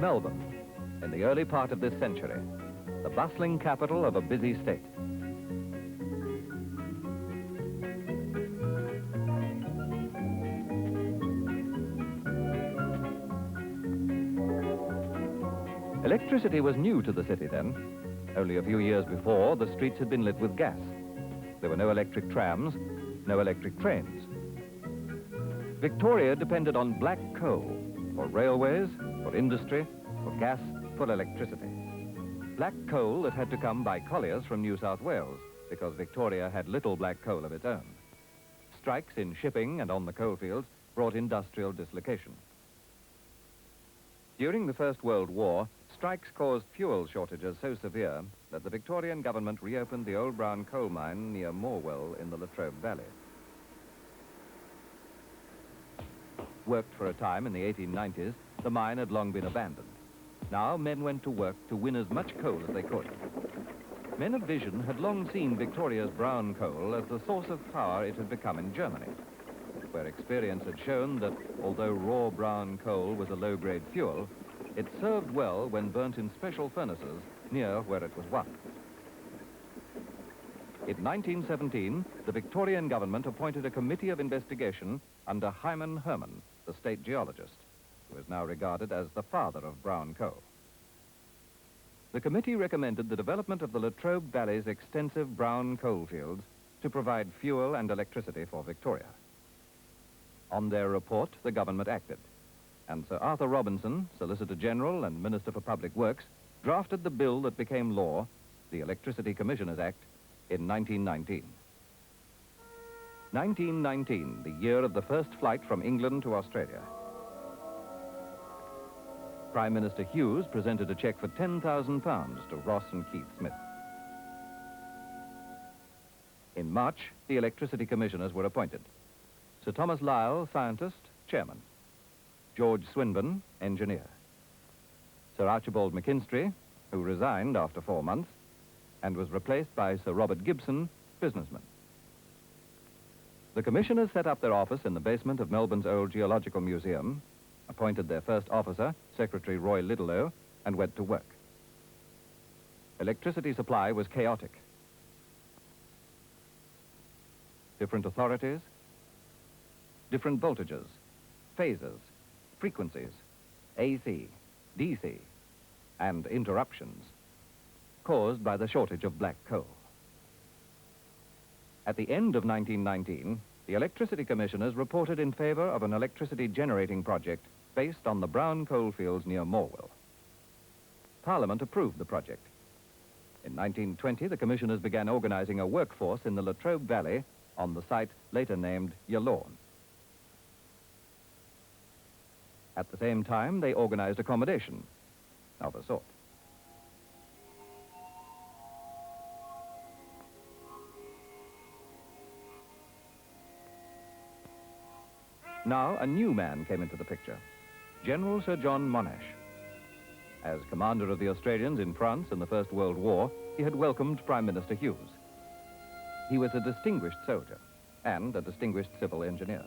Melbourne, in the early part of this century, the bustling capital of a busy state. Electricity was new to the city then. Only a few years before, the streets had been lit with gas. There were no electric trams, no electric trains. Victoria depended on black coal for railways, for industry, for gas, for electricity. Black coal that had to come by colliers from New South Wales because Victoria had little black coal of its own. Strikes in shipping and on the coalfields brought industrial dislocation. During the First World War, strikes caused fuel shortages so severe that the Victorian government reopened the old brown coal mine near Morwell in the Latrobe Valley. Worked for a time in the 1890s, the mine had long been abandoned. Now men went to work to win as much coal as they could. Men of vision had long seen Victoria's brown coal as the source of power it had become in Germany, where experience had shown that although raw brown coal was a low-grade fuel, it served well when burnt in special furnaces near where it was won. In 1917, the Victorian government appointed a committee of investigation under Hyman Herman, the state geologist, who is now regarded as the father of brown coal. The committee recommended the development of the Latrobe Valley's extensive brown coal fields to provide fuel and electricity for Victoria. On their report, the government acted, and Sir Arthur Robinson, Solicitor General and Minister for Public Works, drafted the bill that became law, the Electricity Commissioners Act, in 1919. 1919, the year of the first flight from England to Australia. Prime Minister Hughes presented a cheque for £10,000 to Ross and Keith Smith. In March, the Electricity Commissioners were appointed. Sir Thomas Lyell, scientist, chairman. George Swinburne, engineer. Sir Archibald McKinstry, who resigned after 4 months, and was replaced by Sir Robert Gibson, businessman. The commissioners set up their office in the basement of Melbourne's old Geological Museum, appointed their first officer, Secretary Roy Littlelow, and went to work. Electricity supply was chaotic. Different authorities, different voltages, phases, frequencies, AC, DC, and interruptions, caused by the shortage of black coal. At the end of 1919, the Electricity Commissioners reported in favor of an electricity generating project based on the brown coal fields near Morwell. Parliament approved the project. In 1920, the Commissioners began organizing a workforce in the Latrobe Valley on the site later named Yallourn. At the same time, they organized accommodation of a sort. Now, a new man came into the picture, General Sir John Monash. As commander of the Australians in France in the First World War, he had welcomed Prime Minister Hughes. He was a distinguished soldier and a distinguished civil engineer.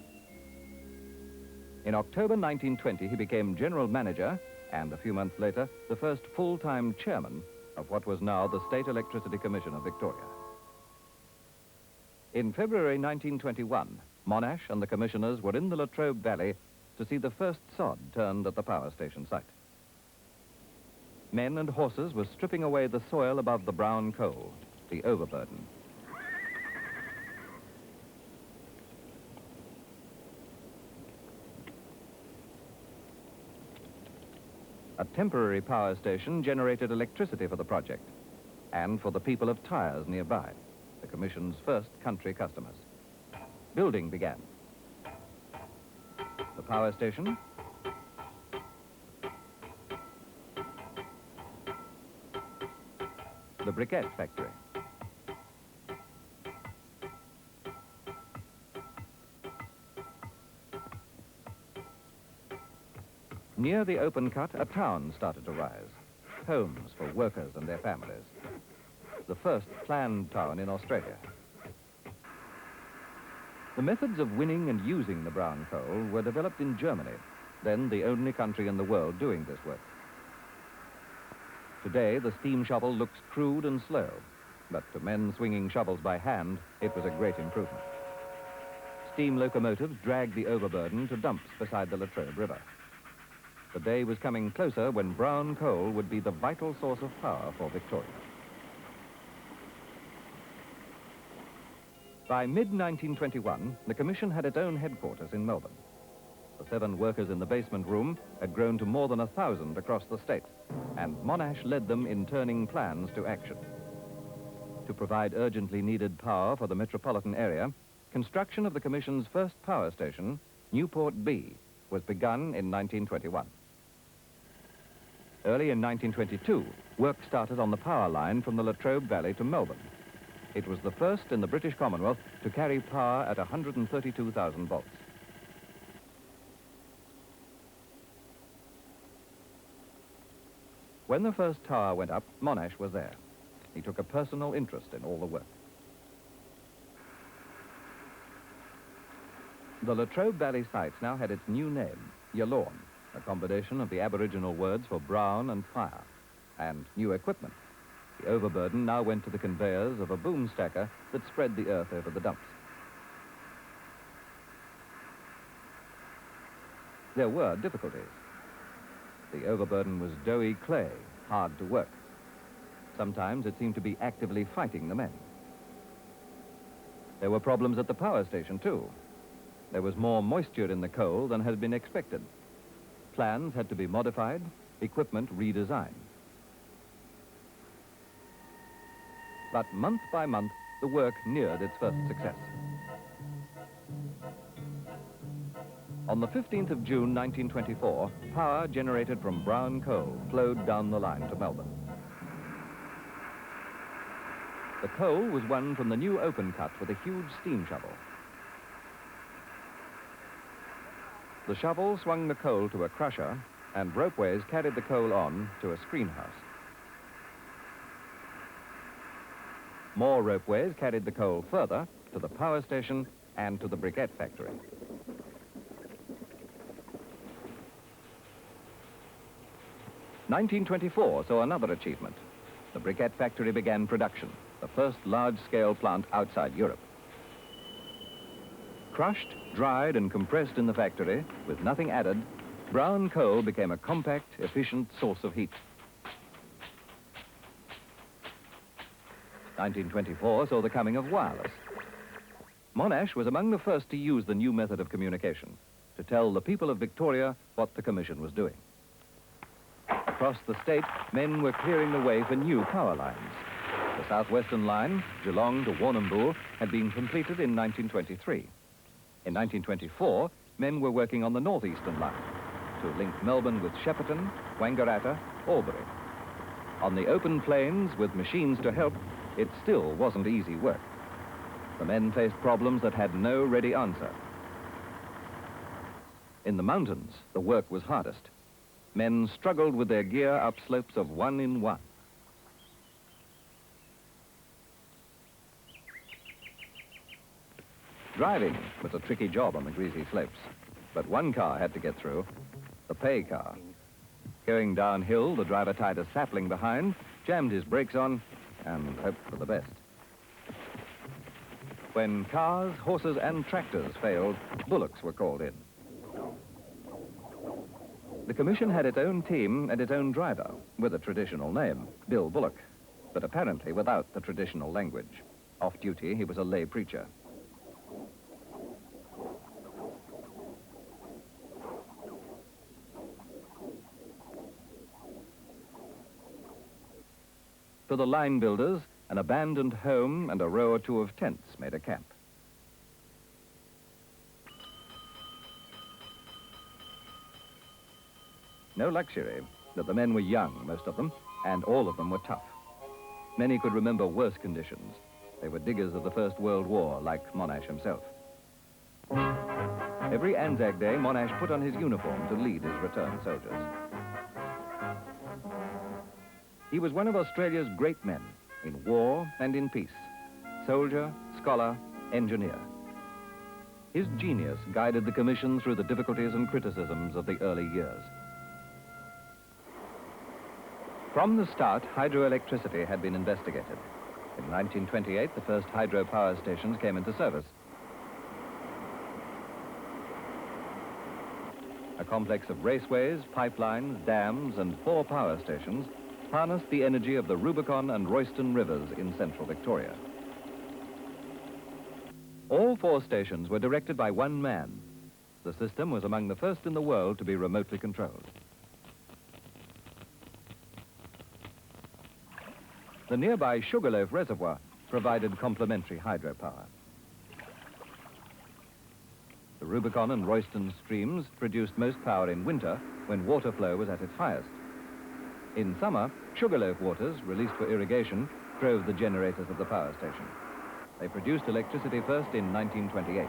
In October 1920, he became general manager and, a few months later, the first full-time chairman of what was now the State Electricity Commission of Victoria. In February 1921, Monash and the commissioners were in the Latrobe Valley to see the first sod turned at the power station site. Men and horses were stripping away the soil above the brown coal, the overburden. A temporary power station generated electricity for the project and for the people of Tyres nearby, the Commission's first country customers. Building began. The power station, the briquette factory, near the open cut, a town started to rise. Homes for workers and their families. The first planned town in Australia. The methods of winning and using the brown coal were developed in Germany, then the only country in the world doing this work. Today, the steam shovel looks crude and slow, but to men swinging shovels by hand, it was a great improvement. Steam locomotives dragged the overburden to dumps beside the Latrobe River. The day was coming closer when brown coal would be the vital source of power for Victoria. By mid-1921, the Commission had its own headquarters in Melbourne. The 7 workers in the basement room had grown to more than 1,000 across the state, and Monash led them in turning plans to action. To provide urgently needed power for the metropolitan area, construction of the Commission's first power station, Newport B, was begun in 1921. Early in 1922, work started on the power line from the Latrobe Valley to Melbourne. It was the first in the British Commonwealth to carry power at 132,000 volts. When the first tower went up, Monash was there. He took a personal interest in all the work. The Latrobe Valley sites now had its new name, Yallourn, a combination of the Aboriginal words for brown and fire, and new equipment. The overburden now went to the conveyors of a boom stacker that spread the earth over the dumps. There were difficulties. The overburden was doughy clay, hard to work. Sometimes it seemed to be actively fighting the men. There were problems at the power station, too. There was more moisture in the coal than had been expected. Plans had to be modified, equipment redesigned. But month by month, the work neared its first success. On the 15th of June 1924, power generated from brown coal flowed down the line to Melbourne. The coal was won from the new open cut with a huge steam shovel. The shovel swung the coal to a crusher, and ropeways carried the coal on to a screen house. More ropeways carried the coal further to the power station and to the briquette factory. 1924 saw another achievement. The briquette factory began production, the first large-scale plant outside Europe. Crushed, dried, and compressed in the factory, with nothing added, brown coal became a compact, efficient source of heat. 1924 saw the coming of wireless. Monash was among the first to use the new method of communication, to tell the people of Victoria what the Commission was doing. Across the state, men were clearing the way for new power lines. The southwestern line, Geelong to Warrnambool, had been completed in 1923. In 1924, men were working on the northeastern line to link Melbourne with Shepparton, Wangaratta, Albury. On the open plains, with machines to help, it still wasn't easy work. The men faced problems that had no ready answer. In the mountains, the work was hardest. Men struggled with their gear up slopes of 1 in 1. Driving was a tricky job on the greasy slopes, but one car had to get through, the pay car. Going downhill, the driver tied a sapling behind, jammed his brakes on, and hoped for the best. When cars, horses, and tractors failed, bullocks were called in. The Commission had its own team and its own driver, with a traditional name, Bill Bullock, but apparently without the traditional language. Off duty, he was a lay preacher. For the line builders, an abandoned home and a row or two of tents made a camp. No luxury, that the men were young, most of them, and all of them were tough. Many could remember worse conditions. They were diggers of the First World War, like Monash himself. Every Anzac Day, Monash put on his uniform to lead his returned soldiers. He was one of Australia's great men, in war and in peace. Soldier, scholar, engineer. His genius guided the Commission through the difficulties and criticisms of the early years. From the start, hydroelectricity had been investigated. In 1928, the first hydropower stations came into service. A complex of raceways, pipelines, dams, and 4 power stations harnessed the energy of the Rubicon and Royston rivers in central Victoria. All 4 stations were directed by one man. The system was among the first in the world to be remotely controlled. The nearby Sugarloaf Reservoir provided complementary hydropower. The Rubicon and Royston streams produced most power in winter when water flow was at its highest. In summer, Sugarloaf waters, released for irrigation, drove the generators of the power station. They produced electricity first in 1928.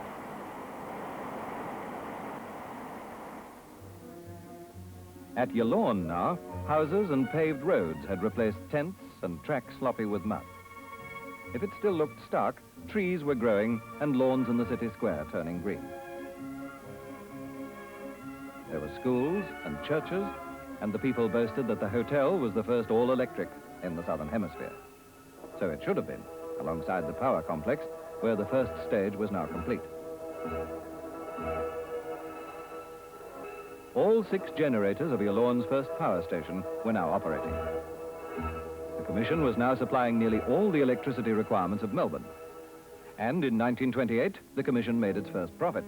At Yallourn now, houses and paved roads had replaced tents and tracks sloppy with mud. If it still looked stark, trees were growing and lawns in the city square turning green. There were schools and churches, and the people boasted that the hotel was the first all-electric in the Southern Hemisphere. So it should have been, alongside the power complex, where the first stage was now complete. All 6 generators of Yallourn's first power station were now operating. The Commission was now supplying nearly all the electricity requirements of Melbourne. And in 1928, the Commission made its first profit.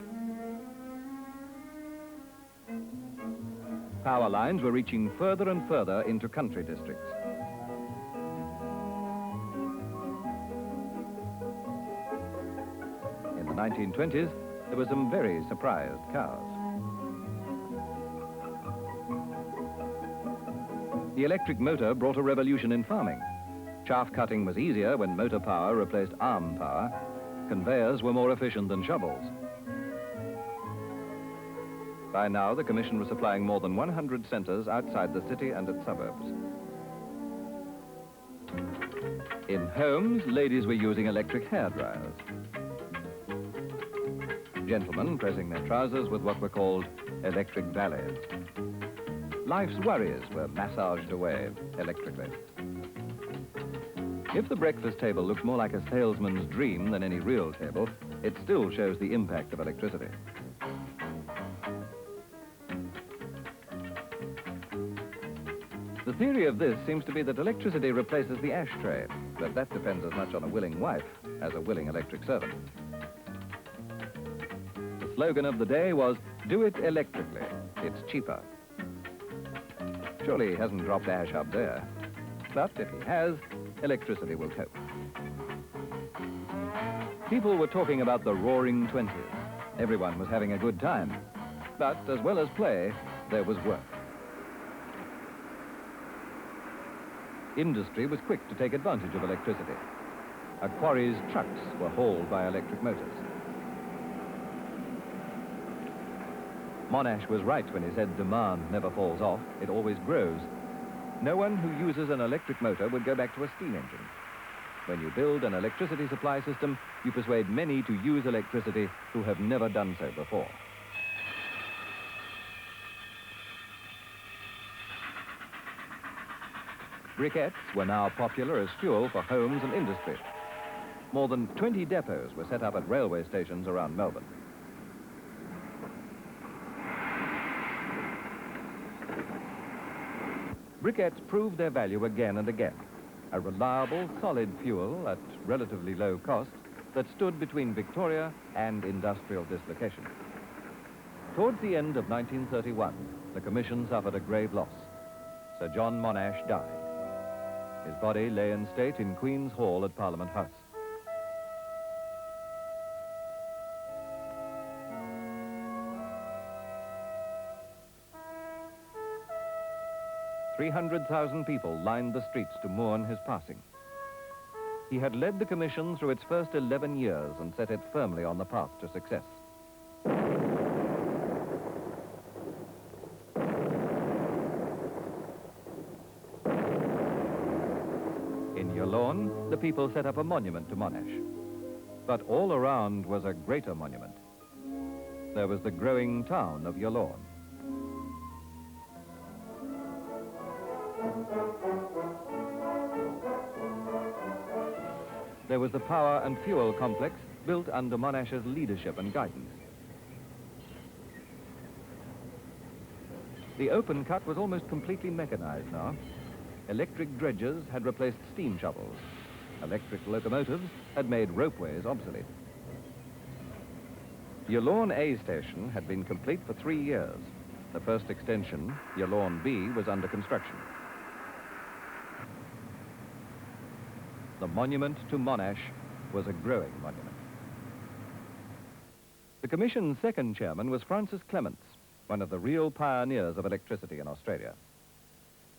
Power lines were reaching further and further into country districts. In the 1920s, there were some very surprised cows. The electric motor brought a revolution in farming. Chaff cutting was easier when motor power replaced arm power. Conveyors were more efficient than shovels. By now, the Commission was supplying more than 100 centres outside the city and its suburbs. In homes, ladies were using electric hairdryers. Gentlemen pressing their trousers with what were called electric valets. Life's worries were massaged away electrically. If the breakfast table looks more like a salesman's dream than any real table, it still shows the impact of electricity. The theory of this seems to be that electricity replaces the ashtray, but that depends as much on a willing wife as a willing electric servant. The slogan of the day was, "Do it electrically, it's cheaper." Surely he hasn't dropped ash up there, but if he has, electricity will cope. People were talking about the roaring 20s. Everyone was having a good time, but as well as play, there was work. Industry was quick to take advantage of electricity. A quarry's trucks were hauled by electric motors. Monash was right when he said demand never falls off, it always grows. No one who uses an electric motor would go back to a steam engine. When you build an electricity supply system, you persuade many to use electricity who have never done so before. Briquettes were now popular as fuel for homes and industry. More than 20 depots were set up at railway stations around Melbourne. Briquettes proved their value again and again. A reliable, solid fuel at relatively low cost that stood between Victoria and industrial dislocation. Towards the end of 1931, the Commission suffered a grave loss. Sir John Monash died. His body lay in state in Queen's Hall at Parliament House. "300,000 people lined the streets to mourn his passing. He had led the Commission through its first 11 years and set it firmly on the path to success. In Yallourn, the people set up a monument to Monash. But all around was a greater monument. There was the growing town of Yallourn. There was the power and fuel complex built under Monash's leadership and guidance. The open cut was almost completely mechanized now. Electric dredgers had replaced steam shovels. Electric locomotives had made ropeways obsolete. Yallourn A station had been complete for 3 years. The first extension, Yallourn B, was under construction. The monument to Monash was a growing monument. The Commission's second chairman was Francis Clements, one of the real pioneers of electricity in Australia.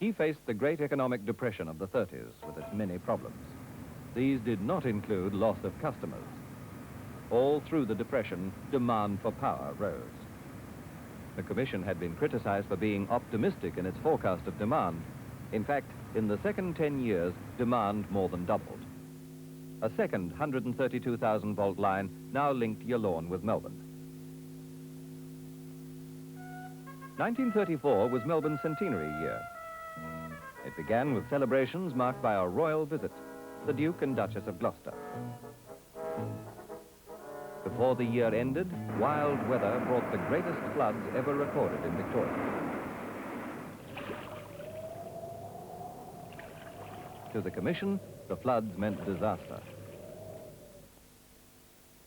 He faced the great economic depression of the 30s with its many problems. These did not include loss of customers. All through the depression, demand for power rose. The Commission had been criticized for being optimistic in its forecast of demand. In fact, in the second 10 years, demand more than doubled. A second 132,000-volt line now linked Yallourn with Melbourne. 1934 was Melbourne's centenary year. It began with celebrations marked by a royal visit, the Duke and Duchess of Gloucester. Before the year ended, wild weather brought the greatest floods ever recorded in Victoria. To the Commission, the floods meant disaster.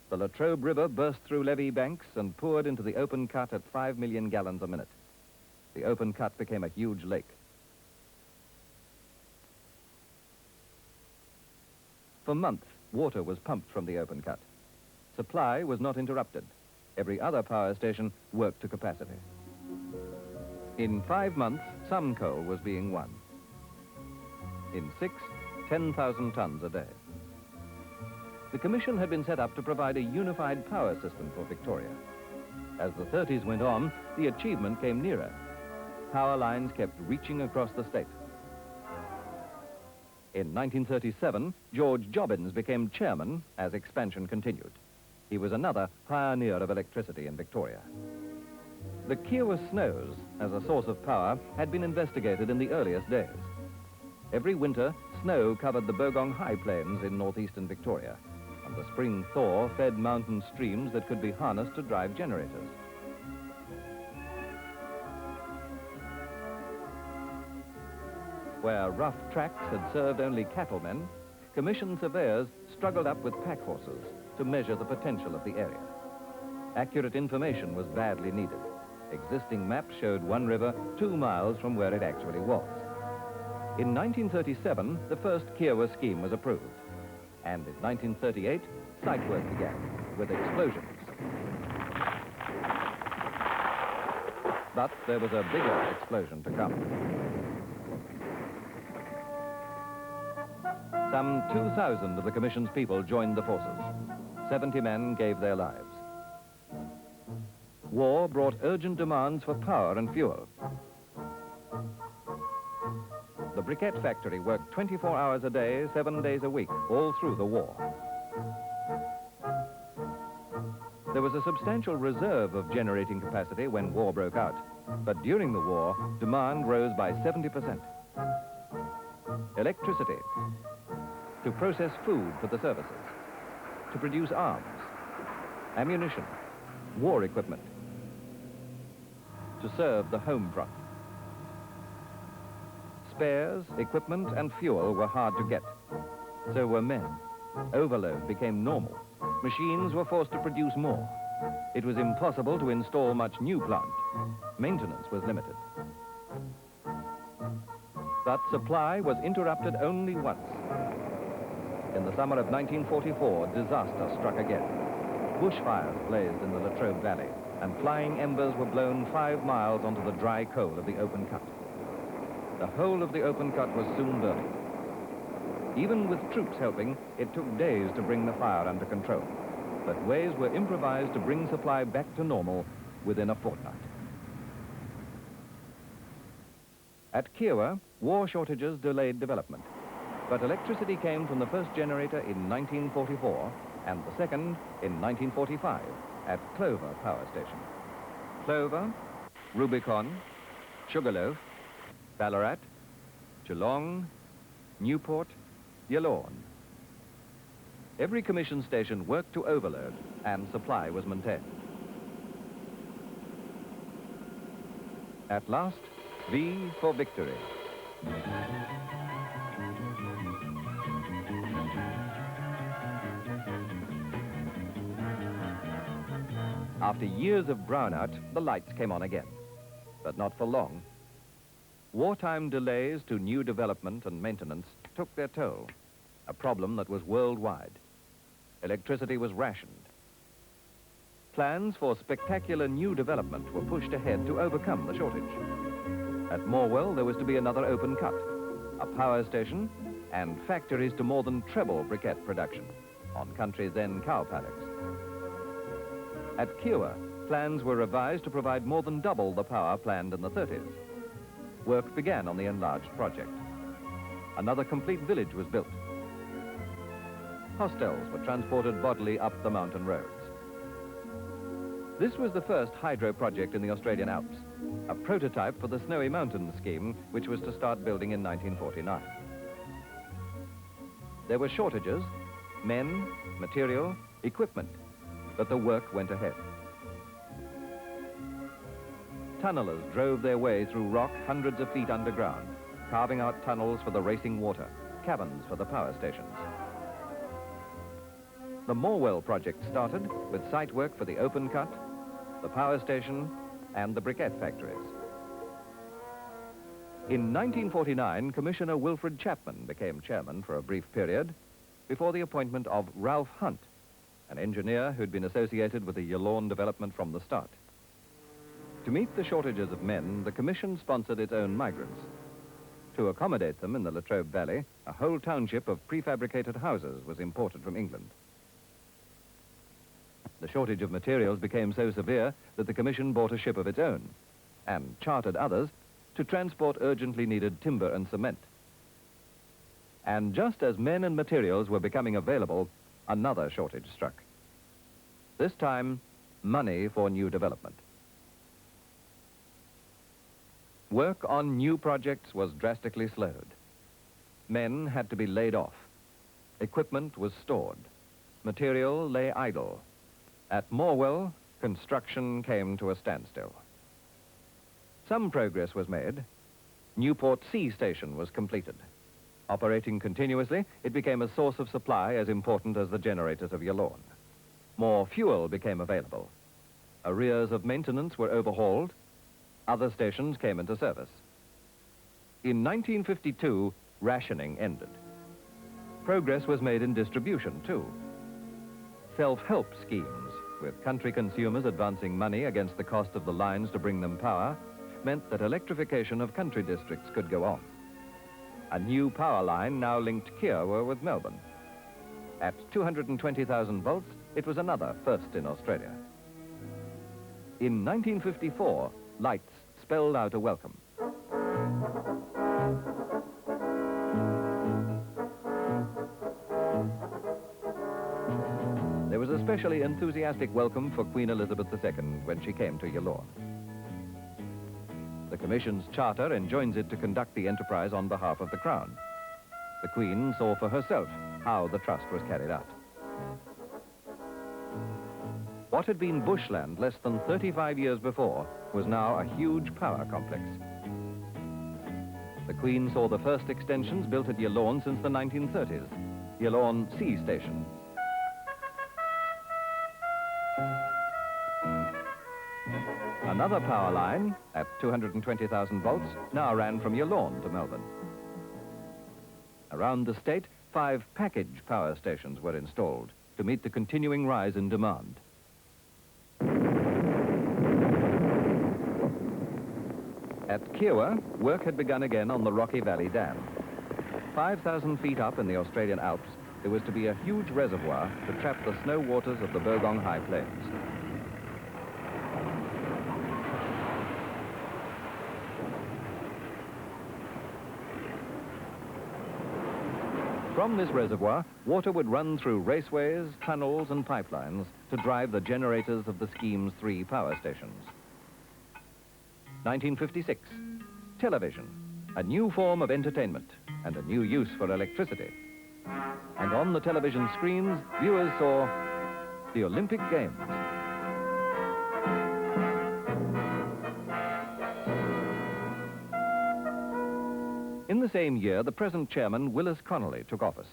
The La Trobe River burst through levee banks and poured into the open cut at 5 million gallons a minute. The open cut became a huge lake. For months, water was pumped from the open cut. Supply was not interrupted. Every other power station worked to capacity. In 5 months, some coal was being won. In 6, 10,000 tons a day. The Commission had been set up to provide a unified power system for Victoria. As the 30s went on, the achievement came nearer. Power lines kept reaching across the state. In 1937, George Jobbins became chairman as expansion continued. He was another pioneer of electricity in Victoria. The Kiewa snows, as a source of power, had been investigated in the earliest days. Every winter, snow covered the Bogong High Plains in northeastern Victoria, and the spring thaw fed mountain streams that could be harnessed to drive generators. Where rough tracks had served only cattlemen, Commission surveyors struggled up with pack horses to measure the potential of the area. Accurate information was badly needed. Existing maps showed one river 2 miles from where it actually was. In 1937, the first Kiewa scheme was approved. And in 1938, site work began, with explosions. But there was a bigger explosion to come. Some 2,000 of the Commission's people joined the forces. 70 men gave their lives. War brought urgent demands for power and fuel. The briquette factory worked 24 hours a day, 7 days a week, all through the war. There was a substantial reserve of generating capacity when war broke out, but during the war, demand rose by 70%. Electricity, to process food for the services, to produce arms, ammunition, war equipment, to serve the home front. Spares, equipment, and fuel were hard to get. So were men. Overload became normal. Machines were forced to produce more. It was impossible to install much new plant. Maintenance was limited. But supply was interrupted only once. In the summer of 1944, disaster struck again. Bushfires blazed in the La Trobe Valley, and flying embers were blown 5 miles onto the dry coal of the open cut. The whole of the open cut was soon burning. Even with troops helping, it took days to bring the fire under control. But ways were improvised to bring supply back to normal within a fortnight. At Kiewa, war shortages delayed development. But electricity came from the first generator in 1944 and the second in 1945 at Clover Power Station. Clover, Rubicon, Sugarloaf, Ballarat, Geelong, Newport, Yallourn. Every commission station worked to overload and supply was maintained. At last, V for victory. After years of brownout, the lights came on again, but not for long. Wartime delays to new development and maintenance took their toll, a problem that was worldwide. Electricity was rationed. Plans for spectacular new development were pushed ahead to overcome the shortage. At Morwell, there was to be another open cut, a power station, and factories to more than treble briquette production on country's then cow paddocks. At Kiewa, plans were revised to provide more than double the power planned in the 30s. Work began on the enlarged project. Another complete village was built. Hostels were transported bodily up the mountain roads. This was the first hydro project in the Australian Alps, a prototype for the Snowy Mountains scheme, which was to start building in 1949. There were shortages, men, material, equipment, but the work went ahead. Tunnelers drove their way through rock hundreds of feet underground, carving out tunnels for the racing water, caverns for the power stations. The Morwell project started with site work for the open cut, the power station, and the briquette factories. In 1949, Commissioner Wilfred Chapman became chairman for a brief period before the appointment of Ralph Hunt, an engineer who'd been associated with the Yallourn development from the start. To meet the shortages of men, the Commission sponsored its own migrants. To accommodate them in the Latrobe Valley, a whole township of prefabricated houses was imported from England. The shortage of materials became so severe that the Commission bought a ship of its own and chartered others to transport urgently needed timber and cement. And just as men and materials were becoming available, another shortage struck. This time, money for new development. Work on new projects was drastically slowed. Men had to be laid off. Equipment was stored. Material lay idle. At Morwell, construction came to a standstill. Some progress was made. Newport Sea Station was completed. Operating continuously, it became a source of supply as important as the generators of Yallourn. More fuel became available. Arrears of maintenance were overhauled. Other stations came into service. In 1952, rationing ended. Progress was made in distribution, too. Self-help schemes, with country consumers advancing money against the cost of the lines to bring them power, meant that electrification of country districts could go on. A new power line now linked Kiewa with Melbourne. At 220,000 volts, it was another first in Australia. In 1954, lights spelled out a welcome. There was a especially enthusiastic welcome for Queen Elizabeth II when she came to Yallourn. The Commission's charter enjoins it to conduct the enterprise on behalf of the Crown. The Queen saw for herself how the trust was carried out. What had been bushland less than 35 years before was now a huge power complex. The Queen saw the first extensions built at Yallourn since the 1930s, Yallourn Sea Station. Another power line, at 220,000 volts, now ran from Yallourn to Melbourne. Around the state, 5 package power stations were installed to meet the continuing rise in demand. At Kiewa, work had begun again on the Rocky Valley Dam. 5,000 feet up in the Australian Alps, there was to be a huge reservoir to trap the snow waters of the Bogong High Plains. From this reservoir, water would run through raceways, tunnels, and pipelines to drive the generators of the scheme's 3 power stations. 1956, television. a new form of entertainment and a new use for electricity. And on the television screens, viewers saw the Olympic Games. In the same year, the present chairman, Willis Connolly, took office.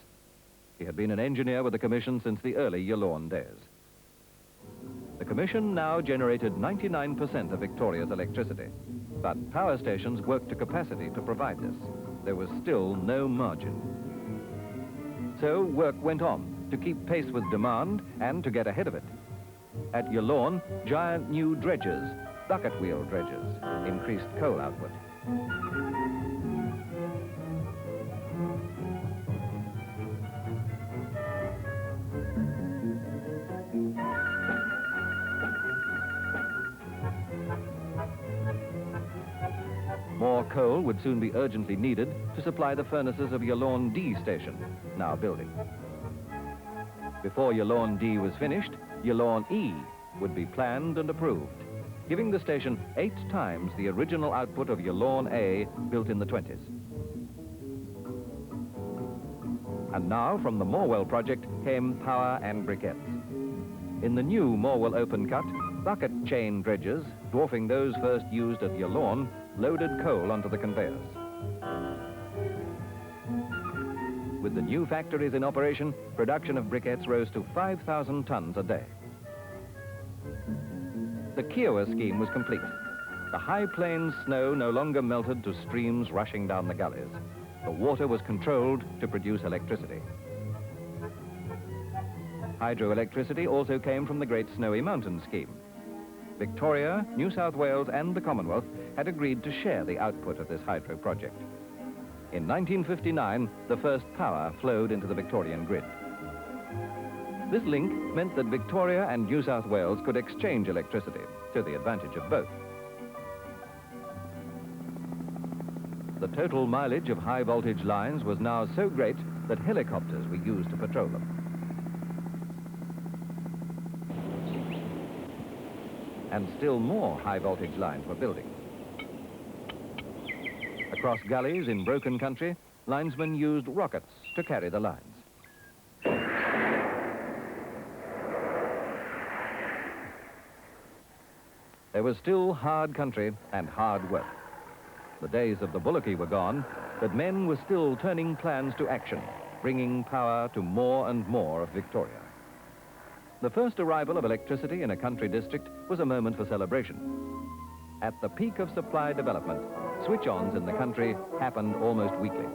He had been an engineer with the Commission since the early Yallourn days. The Commission now generated 99% of Victoria's electricity, but power stations worked to capacity to provide this. There was still no margin. So work went on to keep pace with demand and to get ahead of it. At Yallourn, giant new dredgers, bucket wheel dredgers, increased coal output. More coal would soon be urgently needed to supply the furnaces of Yallourn D station, now building. Before Yallourn D was finished, Yallourn E would be planned and approved, giving the station 8 times the original output of Yallourn A, built in the 20s. And now, from the Morwell project, came power and briquettes. In the new Morwell open cut, bucket chain dredgers, dwarfing those first used at Yallourn, loaded coal onto the conveyors. With the new factories in operation, production of briquettes rose to 5,000 tons a day. The Kiowa scheme was complete. The high plains snow no longer melted to streams rushing down the gullies. The water was controlled to produce electricity. Hydroelectricity also came from the Great Snowy Mountain scheme. Victoria, New South Wales and the Commonwealth had agreed to share the output of this hydro project. In 1959, the first power flowed into the Victorian grid. This link meant that Victoria and New South Wales could exchange electricity to the advantage of both. The total mileage of high voltage lines was now so great that helicopters were used to patrol them. And still more high voltage lines were building. Across gullies in broken country, linesmen used rockets to carry the lines. There was still hard country and hard work. The days of the bullocky were gone, but men were still turning plans to action, bringing power to more and more of Victoria. The first arrival of electricity in a country district was a moment for celebration. At the peak of supply development, switch-ons in the country happened almost weekly.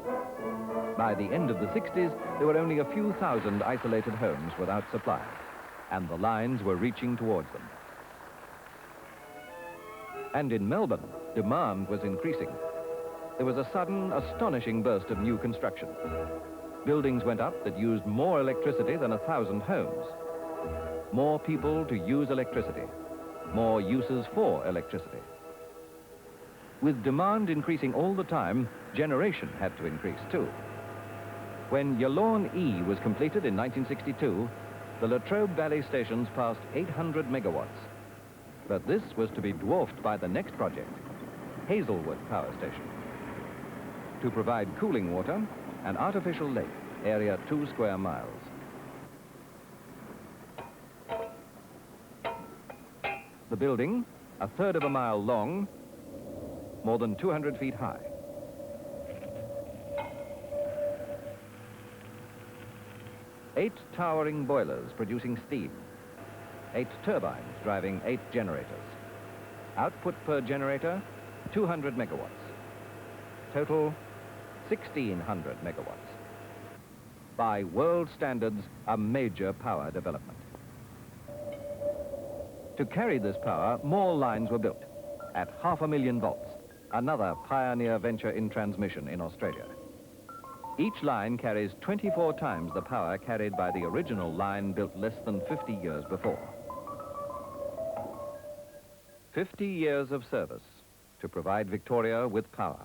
By the end of the 60s, there were only a few thousand isolated homes without supply, and the lines were reaching towards them. And in Melbourne, demand was increasing. There was a sudden, astonishing burst of new construction. Buildings went up that used more electricity than 1,000 homes. More people to use electricity, more uses for electricity. With demand increasing all the time, generation had to increase too. When Yallourn E was completed in 1962, the Latrobe Valley stations passed 800 megawatts. But this was to be dwarfed by the next project, Hazelwood Power Station. To provide cooling water, an artificial lake, area 2 square miles. The building, 1/3 of a mile long, more than 200 feet high. Eight towering boilers producing steam. 8 turbines driving 8 generators. Output per generator, 200 megawatts. Total, 1,600 megawatts. By world standards, a major power development. To carry this power, more lines were built at 500,000 volts, another pioneer venture in transmission in Australia. Each line carries 24 times the power carried by the original line built less than 50 years before. 50 years of service to provide Victoria with power.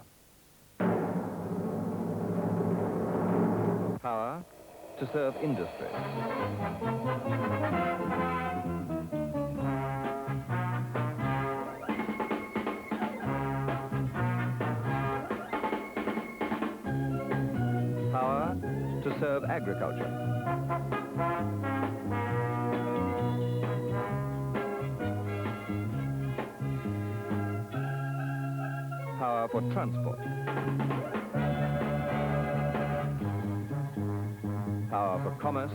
Power to serve industry. serve agriculture. Power for transport. Power for commerce.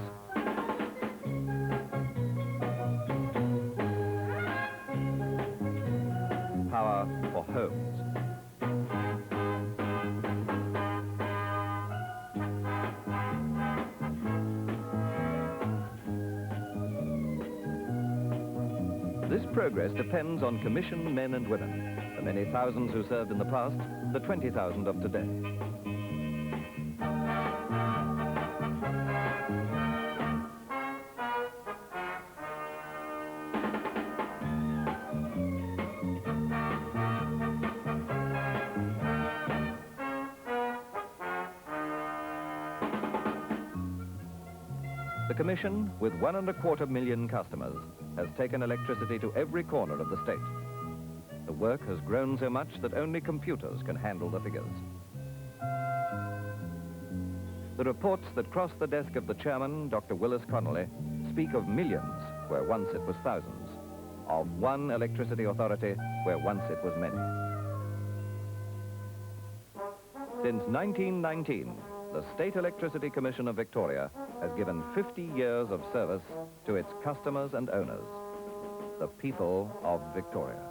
Power for homes. This progress depends on commissioned men and women, the many thousands who served in the past, the 20,000 of today. The Commission, with 1.25 million customers, has taken electricity to every corner of the state. The work has grown so much that only computers can handle the figures. The reports that cross the desk of the chairman, Dr. Willis Connolly, speak of millions where once it was thousands, of one electricity authority where once it was many. Since 1919, the State Electricity Commission of Victoria has given 50 years of service to its customers and owners, the people of Victoria.